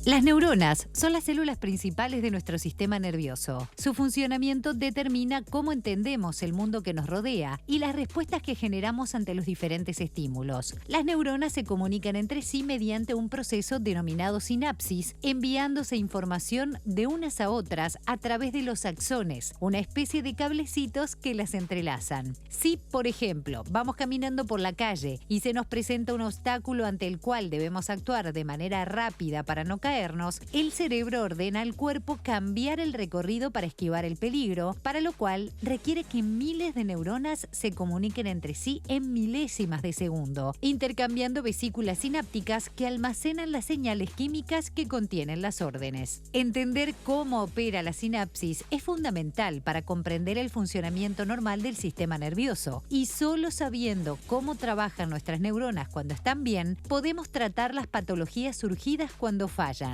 Las neuronas son las células principales de nuestro sistema nervioso. Su funcionamiento determina cómo entendemos el mundo que nos rodea y las respuestas que generamos ante los diferentes estímulos. Las neuronas se comunican entre sí mediante un proceso denominado sinapsis, enviándose información de unas a otras a través de los axones, una especie de cablecitos que las entrelazan. Si, por ejemplo, vamos caminando por la calle y se nos presenta un obstáculo ante el cual debemos actuar de manera rápida para no caernos, el cerebro ordena al cuerpo cambiar el recorrido para esquivar el peligro, para lo cual requiere que miles de neuronas se comuniquen entre sí en milésimas de segundo, intercambiando vesículas sinápticas que almacenan las señales químicas que contienen las órdenes. Entender cómo opera la sinapsis es fundamental para comprender el funcionamiento normal del sistema nervioso, y solo sabiendo cómo trabajan nuestras neuronas cuando están bien, podemos tratar las patologías surgidas cuando fallan.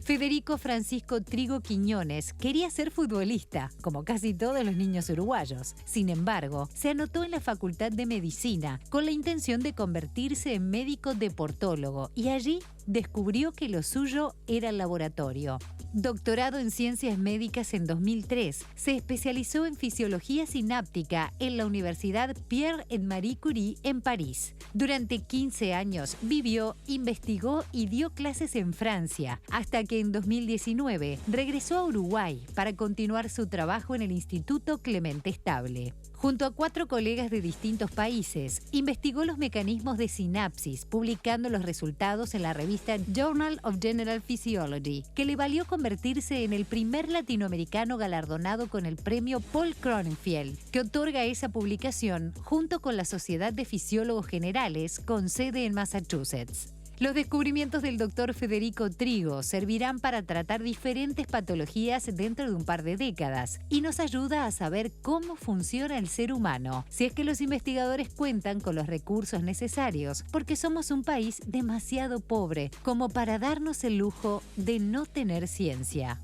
Federico Francisco Trigo Quiñones quería ser futbolista, como casi todos los niños uruguayos. Sin embargo, se anotó en la Facultad de Medicina con la intención de convertirse en médico deportólogo y allí descubrió que lo suyo era el laboratorio. Doctorado en Ciencias Médicas en 2003, se especializó en Fisiología Sináptica en la Universidad Pierre et Marie Curie en París. Durante 15 años vivió, investigó y dio clases en Francia, hasta que en 2019 regresó a Uruguay para continuar su trabajo en el Instituto Clemente Estable. Junto a 4 colegas de distintos países, investigó los mecanismos de sinapsis, publicando los resultados en la revista Journal of General Physiology, que le valió convertirse en el primer latinoamericano galardonado con el premio Paul Cronenfield, que otorga esa publicación junto con la Sociedad de Fisiólogos Generales, con sede en Massachusetts. Los descubrimientos del Dr. Federico Trigo servirán para tratar diferentes patologías dentro de un par de décadas y nos ayuda a saber cómo funciona el ser humano, si es que los investigadores cuentan con los recursos necesarios, porque somos un país demasiado pobre como para darnos el lujo de no tener ciencia.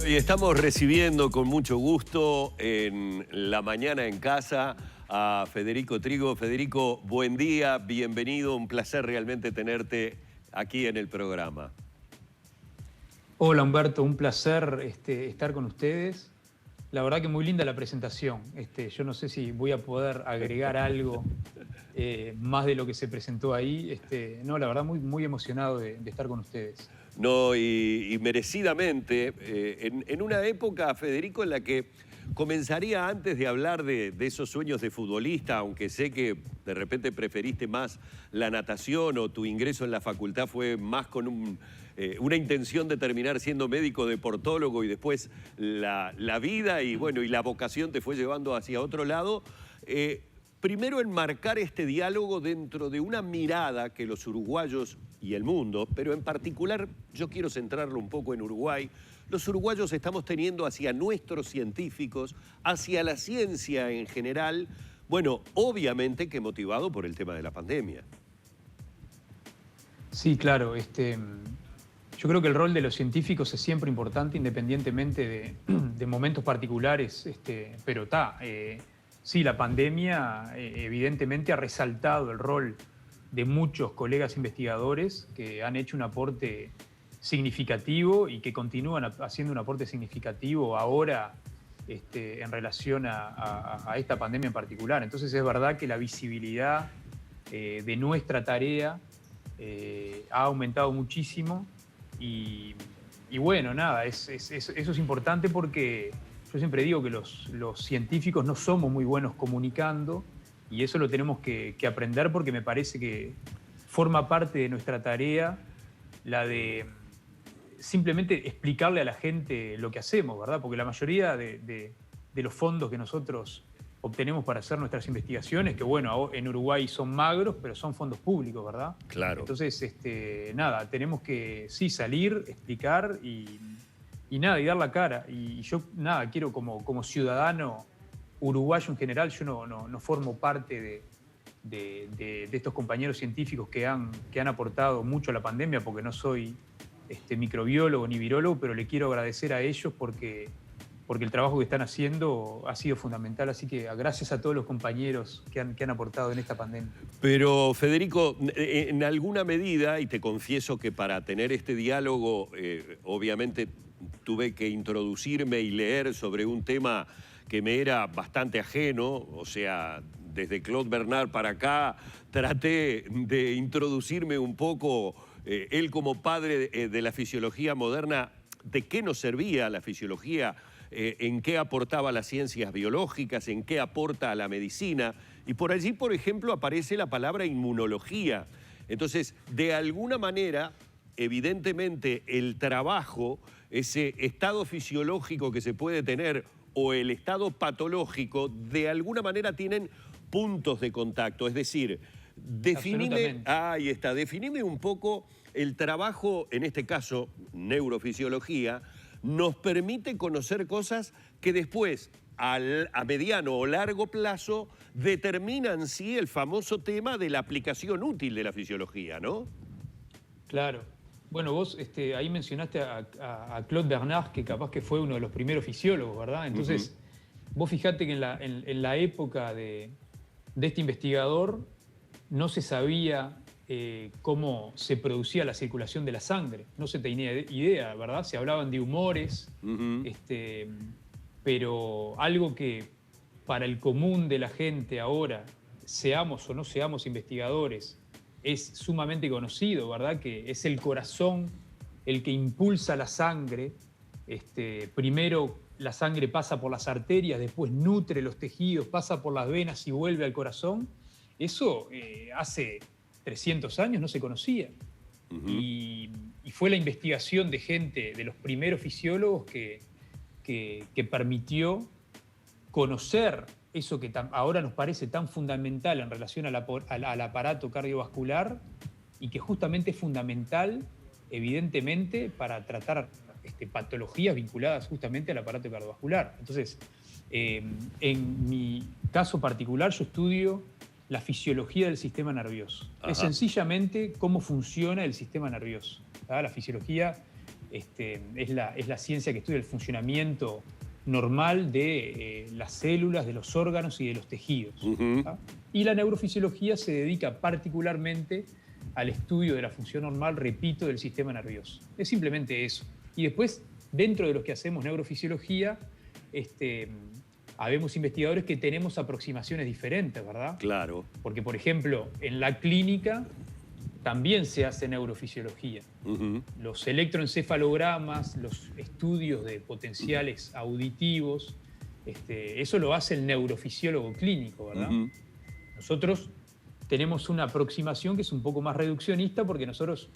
Y estamos recibiendo con mucho gusto en La Mañana en Casa a Federico Trigo. Federico, buen día, bienvenido, un placer realmente tenerte aquí en el programa. Hola Humberto, un placer estar con ustedes. La verdad que muy linda la presentación. Yo no sé si voy a poder agregar algo más de lo que se presentó ahí. No, la verdad muy emocionado de estar con ustedes. No, y merecidamente, en una época, Federico, en la que comenzaría antes de hablar de esos sueños de futbolista, aunque sé que de repente preferiste más la natación o tu ingreso en la facultad fue más con una intención de terminar siendo médico deportólogo y después la vida y la vocación te fue llevando hacia otro lado. Primero enmarcar este diálogo dentro de una mirada que los uruguayos y el mundo, pero en particular yo quiero centrarlo un poco en Uruguay, los uruguayos estamos teniendo hacia nuestros científicos, hacia la ciencia en general, obviamente que motivado por el tema de la pandemia. Sí, claro. Yo creo que el rol de los científicos es siempre importante, independientemente de momentos particulares, pero sí, la pandemia evidentemente ha resaltado el rol de muchos colegas investigadores que han hecho un aporte significativo y que continúan haciendo un aporte significativo ahora en relación a esta pandemia en particular. Entonces es verdad que la visibilidad de nuestra tarea ha aumentado muchísimo y bueno, nada, eso es importante porque yo siempre digo que los científicos no somos muy buenos comunicando y eso lo tenemos que aprender porque me parece que forma parte de nuestra tarea la de simplemente explicarle a la gente lo que hacemos, ¿verdad? Porque la mayoría de los fondos que nosotros obtenemos para hacer nuestras investigaciones, que en Uruguay son magros, pero son fondos públicos, ¿verdad? Claro. Entonces, nada, tenemos que sí salir, explicar y dar la cara. Y yo, nada, quiero como ciudadano uruguayo en general, yo no formo parte de estos compañeros científicos que han aportado mucho a la pandemia, porque no soy microbiólogo ni virólogo, pero le quiero agradecer a ellos porque porque el trabajo que están haciendo ha sido fundamental. Así que gracias a todos los compañeros que han aportado en esta pandemia. Pero, Federico, en alguna medida, y te confieso que para tener este diálogo, obviamente tuve que introducirme y leer sobre un tema que me era bastante ajeno, o sea, desde Claude Bernard para acá, traté de introducirme un poco, él como padre de la fisiología moderna, de qué nos servía la fisiología, en qué aportaba las ciencias biológicas, en qué aporta a la medicina. Y por allí, por ejemplo, aparece la palabra inmunología. Entonces, de alguna manera, evidentemente, el trabajo, ese estado fisiológico que se puede tener o el estado patológico, de alguna manera tienen puntos de contacto. Es decir, definime un poco el trabajo, en este caso, neurofisiología, nos permite conocer cosas que después, a mediano o largo plazo, determinan, sí, el famoso tema de la aplicación útil de la fisiología, ¿no? Claro. Bueno, vos ahí mencionaste a Claude Bernard, que capaz que fue uno de los primeros fisiólogos, ¿verdad? Entonces, vos fijate que en la época de este investigador no se sabía cómo se producía la circulación de la sangre. No se tenía idea, ¿verdad? Se hablaban de humores, pero algo que para el común de la gente ahora, seamos o no seamos investigadores, es sumamente conocido, ¿verdad? Que es el corazón el que impulsa la sangre. Primero la sangre pasa por las arterias, después nutre los tejidos, pasa por las venas y vuelve al corazón. Eso hace 300 años no se conocía. Y fue la investigación de gente, de los primeros fisiólogos, que permitió conocer eso que ahora nos parece tan fundamental en relación al aparato cardiovascular, y que justamente es fundamental, evidentemente, para tratar patologías vinculadas justamente al aparato cardiovascular. Entonces, en mi caso particular, yo estudio la fisiología del sistema nervioso. Ajá. Es sencillamente cómo funciona el sistema nervioso. ¿Verdad? La fisiología es la ciencia que estudia el funcionamiento normal de las células, de los órganos y de los tejidos. Y la neurofisiología se dedica particularmente al estudio de la función normal, repito, del sistema nervioso. Es simplemente eso. Y después, dentro de los que hacemos neurofisiología, habemos investigadores que tenemos aproximaciones diferentes, ¿verdad? Claro. Porque, por ejemplo, en la clínica también se hace neurofisiología. Los electroencefalogramas, los estudios de potenciales auditivos, eso lo hace el neurofisiólogo clínico, ¿verdad? Nosotros tenemos una aproximación que es un poco más reduccionista, porque nosotros,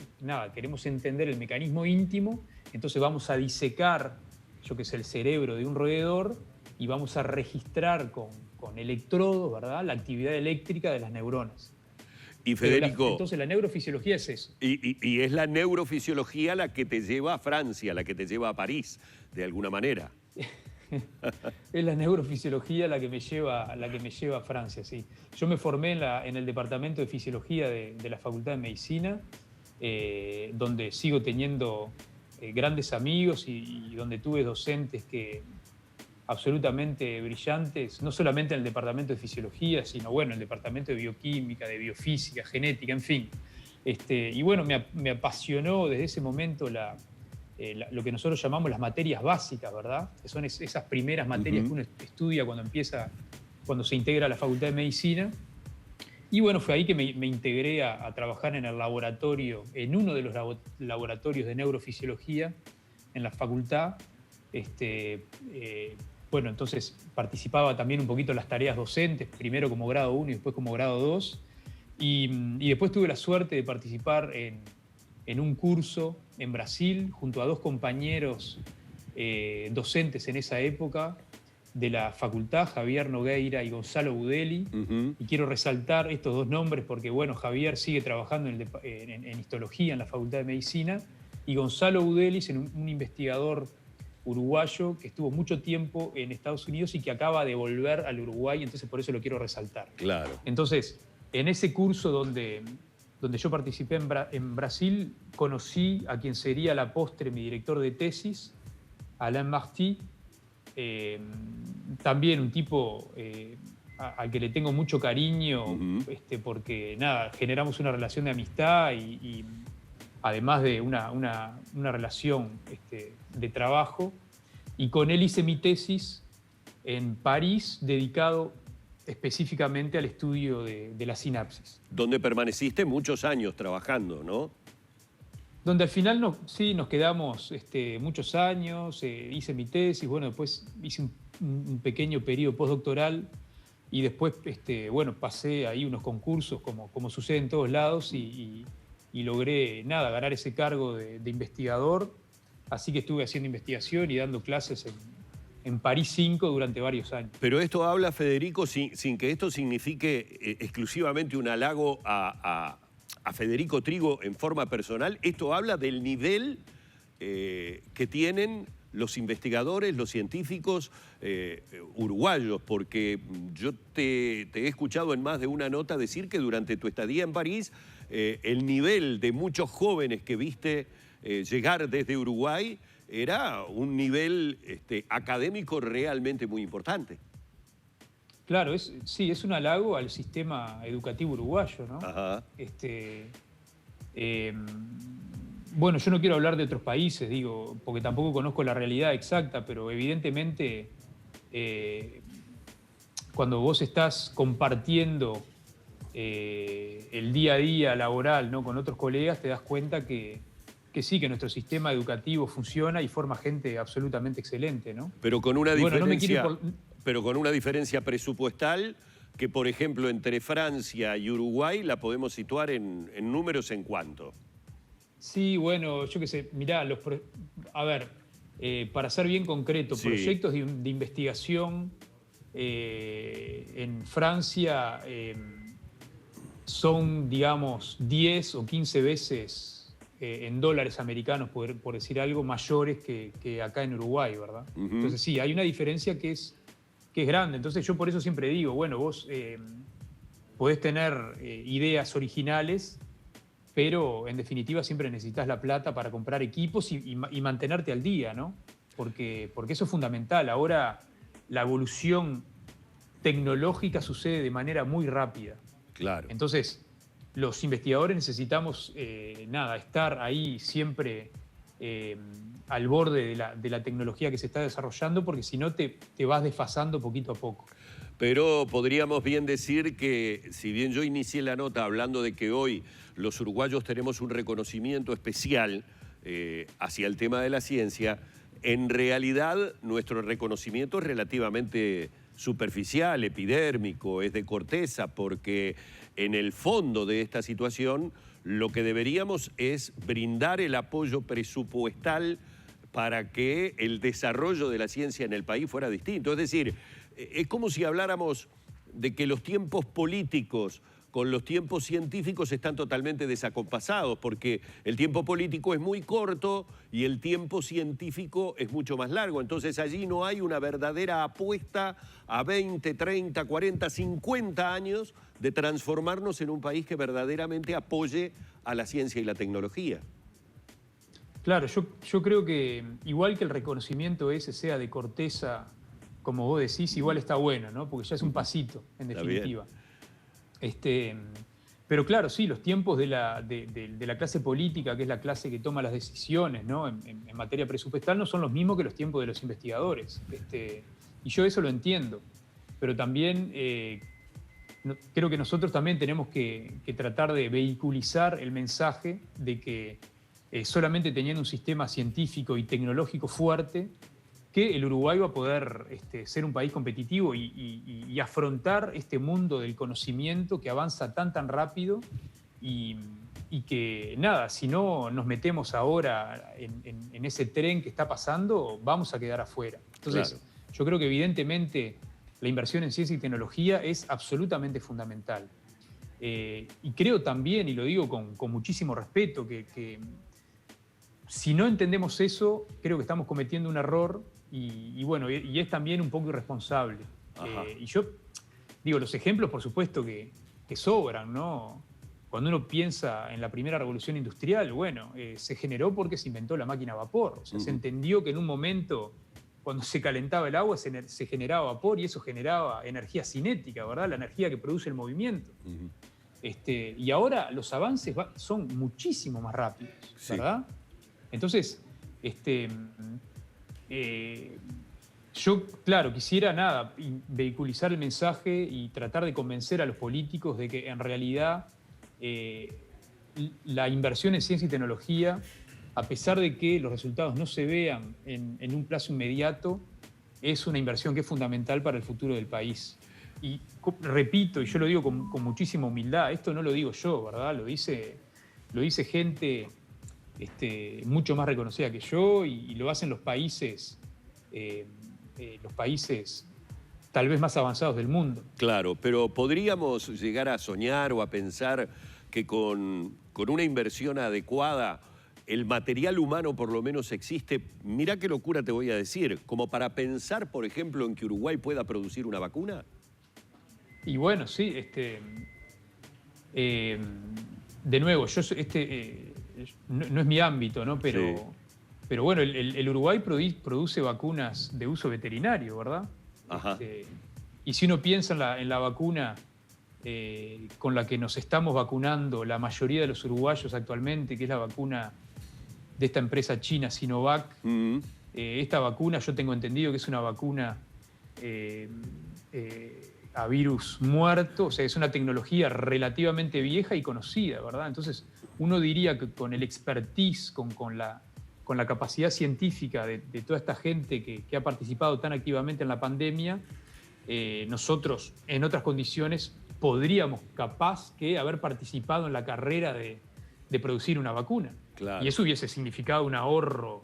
queremos entender el mecanismo íntimo, entonces vamos a disecar, el cerebro de un roedor, y vamos a registrar con electrodos, ¿verdad?, la actividad eléctrica de las neuronas. Y Federico, entonces la neurofisiología es eso. Y es la neurofisiología la que te lleva a Francia, la que te lleva a París, de alguna manera. Es la neurofisiología la que me lleva a Francia, sí. Yo me formé en el departamento de fisiología de la Facultad de Medicina, donde sigo teniendo grandes amigos y donde tuve docentes absolutamente brillantes, no solamente en el departamento de fisiología, sino en el departamento de bioquímica, de biofísica, genética, en fin. Y bueno, me apasionó desde ese momento lo que nosotros llamamos las materias básicas, ¿verdad? Que son esas primeras materias que uno estudia cuando se integra a la Facultad de Medicina. Y bueno, fue ahí que me integré a trabajar en el laboratorio, en uno de los laboratorios de neurofisiología en la facultad. Entonces participaba también un poquito en las tareas docentes, primero como grado 1 y después como grado 2. Y después tuve la suerte de participar en un curso en Brasil junto a dos compañeros docentes en esa época de la facultad, Javier Nogueira y Gonzalo Budelli. Y quiero resaltar estos dos nombres porque, Javier sigue trabajando en histología en la Facultad de Medicina, y Gonzalo Budelli es un investigador uruguayo que estuvo mucho tiempo en Estados Unidos y que acaba de volver al Uruguay, entonces por eso lo quiero resaltar. Claro. Entonces, en ese curso donde yo participé en Brasil, conocí a quien sería a la postre mi director de tesis, Alain Marty, también un tipo al que le tengo mucho cariño, porque nada, generamos una relación de amistad y además de una relación de trabajo. Y con él hice mi tesis en París, dedicado específicamente al estudio de la sinapsis. Donde permaneciste muchos años trabajando, ¿no? Donde al final sí, nos quedamos muchos años, hice mi tesis, bueno, después hice un pequeño periodo postdoctoral y después, bueno, pasé ahí unos concursos como sucede en todos lados y logré, nada, ganar ese cargo de investigador. Así que estuve haciendo investigación y dando clases en París 5 durante varios años. Pero esto habla, Federico, sin que esto signifique exclusivamente un halago a Federico Trigo en forma personal. Esto habla del nivel que tienen los investigadores, los científicos uruguayos, porque yo te he escuchado en más de una nota decir que durante tu estadía en París el nivel de muchos jóvenes que viste llegar desde Uruguay era un nivel académico realmente muy importante. Claro, sí, es un halago al sistema educativo uruguayo, ¿no? Ajá. Bueno, yo no quiero hablar de otros países, digo, porque tampoco conozco la realidad exacta, pero evidentemente cuando vos estás compartiendo el día a día laboral, ¿no?, con otros colegas, te das cuenta que sí, que nuestro sistema educativo funciona y forma gente absolutamente excelente, ¿no? Pero con una diferencia, pero con una diferencia presupuestal que, por ejemplo, entre Francia y Uruguay la podemos situar en números en cuánto. Sí, bueno, yo qué sé, mirá, a ver, para ser bien concreto, sí, proyectos de investigación en Francia son, digamos, 10 o 15 veces en dólares americanos, por decir algo, mayores que acá en Uruguay, ¿verdad? Entonces sí, hay una diferencia que es grande. Entonces yo por eso siempre digo, bueno, vos podés tener ideas originales, pero en definitiva siempre necesitas la plata para comprar equipos y mantenerte al día, ¿no? Porque eso es fundamental. Ahora la evolución tecnológica sucede de manera muy rápida. Claro. Entonces, los investigadores necesitamos estar ahí siempre al borde de la tecnología que se está desarrollando, porque si no te vas desfasando poquito a poco. Pero podríamos bien decir que, si bien yo inicié la nota hablando de que hoy los uruguayos tenemos un reconocimiento especial hacia el tema de la ciencia, en realidad nuestro reconocimiento es relativamente superficial, epidérmico, es de corteza, porque en el fondo de esta situación lo que deberíamos es brindar el apoyo presupuestal para que el desarrollo de la ciencia en el país fuera distinto. Es decir, es como si habláramos de que los tiempos políticos con los tiempos científicos están totalmente desacompasados, porque el tiempo político es muy corto y el tiempo científico es mucho más largo. Entonces allí no hay una verdadera apuesta a 20, 30, 40, 50 años de transformarnos en un país que verdaderamente apoye a la ciencia y la tecnología. Claro, yo creo que igual que el reconocimiento ese sea de corteza, como vos decís, igual está bueno, ¿no? Porque ya es un pasito, en definitiva. Pero claro, sí, los tiempos de la clase política, que es la clase que toma las decisiones, ¿no?, en materia presupuestal, no son los mismos que los tiempos de los investigadores. Y yo eso lo entiendo. Pero también creo que nosotros también tenemos que tratar de vehiculizar el mensaje de que solamente teniendo un sistema científico y tecnológico fuerte, que el Uruguay va a poder ser un país competitivo y afrontar este mundo del conocimiento que avanza tan rápido y que, nada, si no nos metemos ahora en ese tren que está pasando, vamos a quedar afuera. Entonces, claro, yo creo que evidentemente la inversión en ciencia y tecnología es absolutamente fundamental. Y creo también, y lo digo con muchísimo respeto, que si no entendemos eso, creo que estamos cometiendo un error y bueno, y es también un poco irresponsable. Y yo digo, los ejemplos, por supuesto, que sobran, ¿no? Cuando uno piensa en la primera revolución industrial, bueno, se generó porque se inventó la máquina a vapor. O sea, se entendió que en un momento cuando se calentaba el agua se generaba vapor y eso generaba energía cinética, ¿verdad? La energía que produce el movimiento. Y ahora los avances son muchísimo más rápidos, ¿verdad? Sí. Entonces, yo, claro, quisiera vehiculizar el mensaje y tratar de convencer a los políticos de que en realidad la inversión en ciencia y tecnología, a pesar de que los resultados no se vean en un plazo inmediato, es una inversión que es fundamental para el futuro del país. Y repito, y yo lo digo con muchísima humildad, esto no lo digo yo, ¿verdad? Lo dice gente mucho más reconocida que yo y lo hacen los países tal vez más avanzados del mundo. Claro, pero podríamos llegar a soñar o a pensar que con una inversión adecuada el material humano por lo menos existe. Mirá qué locura te voy a decir, como para pensar, por ejemplo, en que Uruguay pueda producir una vacuna. Y bueno, sí, de nuevo, no es mi ámbito, ¿no? Pero, sí. Pero bueno, el Uruguay produce vacunas de uso veterinario, ¿verdad? Ajá. Y si uno piensa en la vacuna con la que nos estamos vacunando la mayoría de los uruguayos actualmente, que es la vacuna de esta empresa china Sinovac, esta vacuna yo tengo entendido que es una vacuna a virus muerto, o sea, es una tecnología relativamente vieja y conocida, ¿verdad? Entonces, uno diría que con el expertise, con la capacidad científica de toda esta gente que ha participado tan activamente en la pandemia, nosotros, en otras condiciones, podríamos capaz que haber participado en la carrera de producir una vacuna. Claro. Y eso hubiese significado un ahorro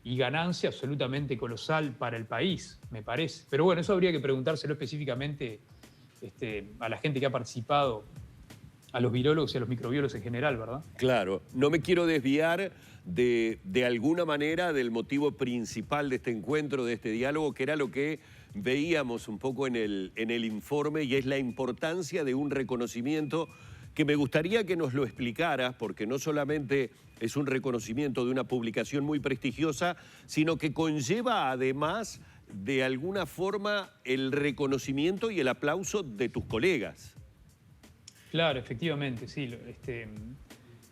y ganancia absolutamente colosal para el país, me parece. Pero bueno, eso habría que preguntárselo específicamente a la gente que ha participado, a los virólogos y a los microbiólogos en general, ¿verdad? Claro. No me quiero desviar de alguna manera del motivo principal de este encuentro, de este diálogo, que era lo que veíamos un poco en el informe, y es la importancia de un reconocimiento que me gustaría que nos lo explicaras, porque no solamente es un reconocimiento de una publicación muy prestigiosa, sino que conlleva además, de alguna forma, el reconocimiento y el aplauso de tus colegas. Claro, efectivamente, sí.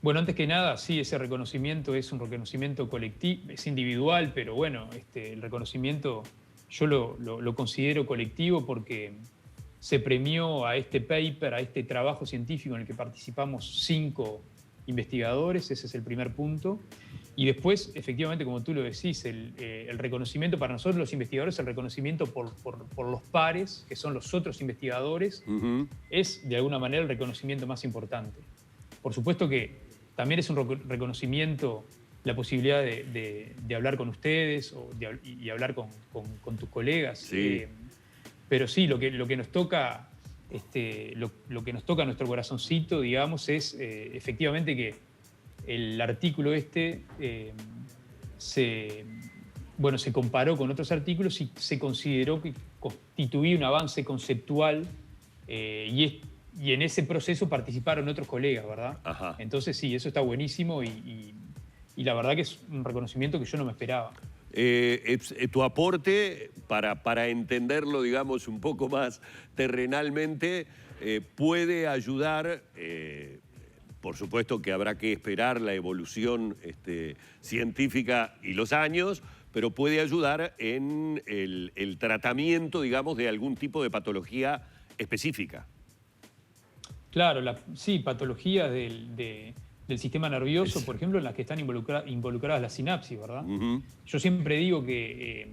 Bueno, antes que nada, sí, ese reconocimiento es un reconocimiento colectivo, es individual, pero bueno, el reconocimiento yo lo considero colectivo porque se premió a este paper, a este trabajo científico en el que participamos 5 investigadores, ese es el primer punto. Y después, efectivamente, como tú lo decís, el reconocimiento para nosotros los investigadores, el reconocimiento por los pares, que son los otros investigadores, es de alguna manera el reconocimiento más importante. Por supuesto que también es un reconocimiento la posibilidad de hablar con ustedes y hablar con tus colegas. Sí. Pero sí, lo que nos toca, lo que nos toca a nuestro corazoncito, digamos, es efectivamente que el artículo se comparó con otros artículos y se consideró que constituía un avance conceptual y en ese proceso participaron otros colegas, ¿verdad? Ajá. Entonces sí, eso está buenísimo y la verdad que es un reconocimiento que yo no me esperaba. Tu aporte, para entenderlo, digamos, un poco más terrenalmente, puede ayudar, por supuesto que habrá que esperar la evolución científica y los años, pero puede ayudar en el tratamiento, digamos, de algún tipo de patología específica. Claro, sí, patologías del sistema nervioso, por ejemplo, en las que están involucradas las sinapsis, ¿verdad? Yo siempre digo que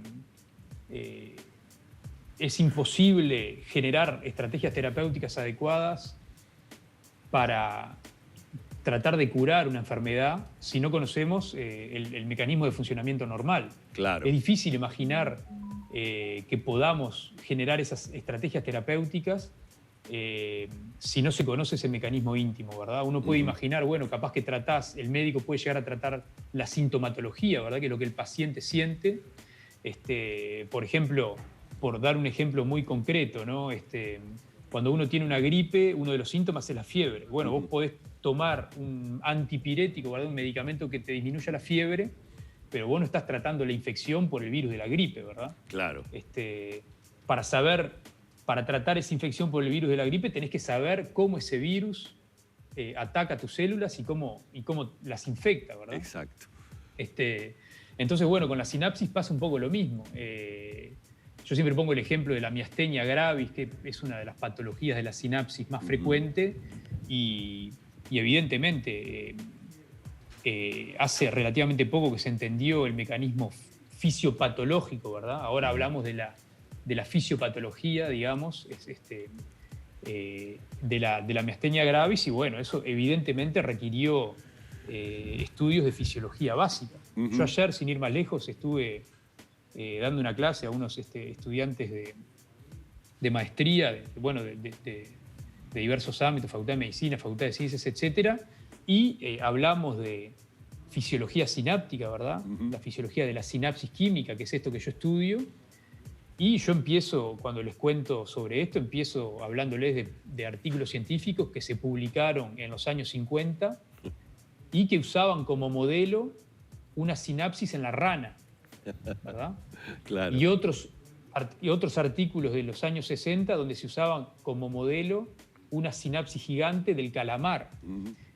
es imposible generar estrategias terapéuticas adecuadas para tratar de curar una enfermedad si no conocemos el mecanismo de funcionamiento normal. Claro. Es difícil imaginar que podamos generar esas estrategias terapéuticas si no se conoce ese mecanismo íntimo, ¿verdad? Uno puede imaginar, bueno, capaz que el médico puede llegar a tratar la sintomatología, ¿verdad? Que es lo que el paciente siente. Por ejemplo, por dar un ejemplo muy concreto, ¿no? Cuando uno tiene una gripe, uno de los síntomas es la fiebre. Bueno, vos podés tomar un antipirético, ¿verdad? Un medicamento que te disminuya la fiebre, pero vos no estás tratando la infección por el virus de la gripe, ¿verdad? Claro. Para tratar esa infección por el virus de la gripe tenés que saber cómo ese virus ataca tus células y cómo las infecta, ¿verdad? Exacto. Entonces, bueno, con la sinapsis pasa un poco lo mismo. Yo siempre pongo el ejemplo de la miastenia gravis, que es una de las patologías de la sinapsis más frecuente y evidentemente hace relativamente poco que se entendió el mecanismo fisiopatológico, ¿verdad? Ahora hablamos de la fisiopatología, digamos, de la miastenia gravis y bueno, eso evidentemente requirió estudios de fisiología básica. Yo ayer, sin ir más lejos, estuve dando una clase a unos estudiantes de maestría, de diversos ámbitos, Facultad de Medicina, Facultad de Ciencias, etcétera, y hablamos de fisiología sináptica, ¿verdad? La fisiología de la sinapsis química, que es esto que yo estudio. Y yo empiezo, cuando les cuento sobre esto, empiezo hablándoles de artículos científicos que se publicaron en los años 50 y que usaban como modelo una sinapsis en la rana, ¿verdad? Claro. Y otros artículos de los años 60 donde se usaban como modelo una sinapsis gigante del calamar.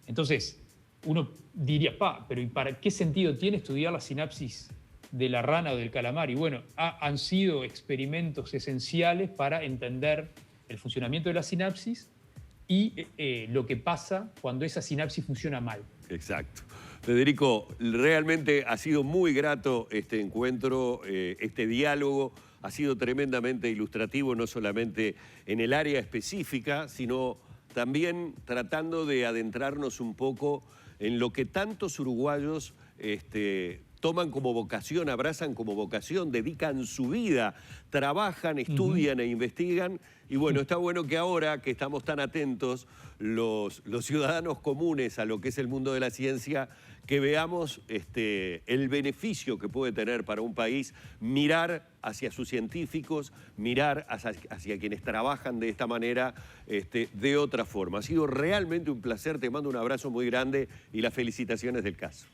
Entonces, uno diría, pero ¿y para qué sentido tiene estudiar la sinapsis de la rana o del calamar? Y bueno, han sido experimentos esenciales para entender el funcionamiento de la sinapsis y lo que pasa cuando esa sinapsis funciona mal. Exacto. Federico, realmente ha sido muy grato este encuentro, este diálogo. Ha sido tremendamente ilustrativo, no solamente en el área específica, sino también tratando de adentrarnos un poco en lo que tantos uruguayos toman como vocación, abrazan como vocación, dedican su vida, trabajan, estudian e investigan. Y bueno, está bueno que ahora que estamos tan atentos los ciudadanos comunes a lo que es el mundo de la ciencia, que veamos el beneficio que puede tener para un país mirar hacia sus científicos, mirar hacia quienes trabajan de esta manera, de otra forma. Ha sido realmente un placer, te mando un abrazo muy grande y las felicitaciones del caso.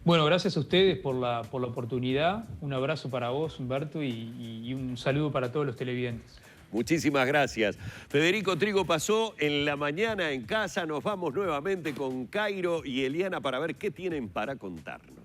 Bueno, gracias a ustedes por la oportunidad. Un abrazo para vos, Humberto, y un saludo para todos los televidentes. Muchísimas gracias. Federico Trigo pasó en la mañana en casa. Nos vamos nuevamente con Cairo y Eliana para ver qué tienen para contarnos.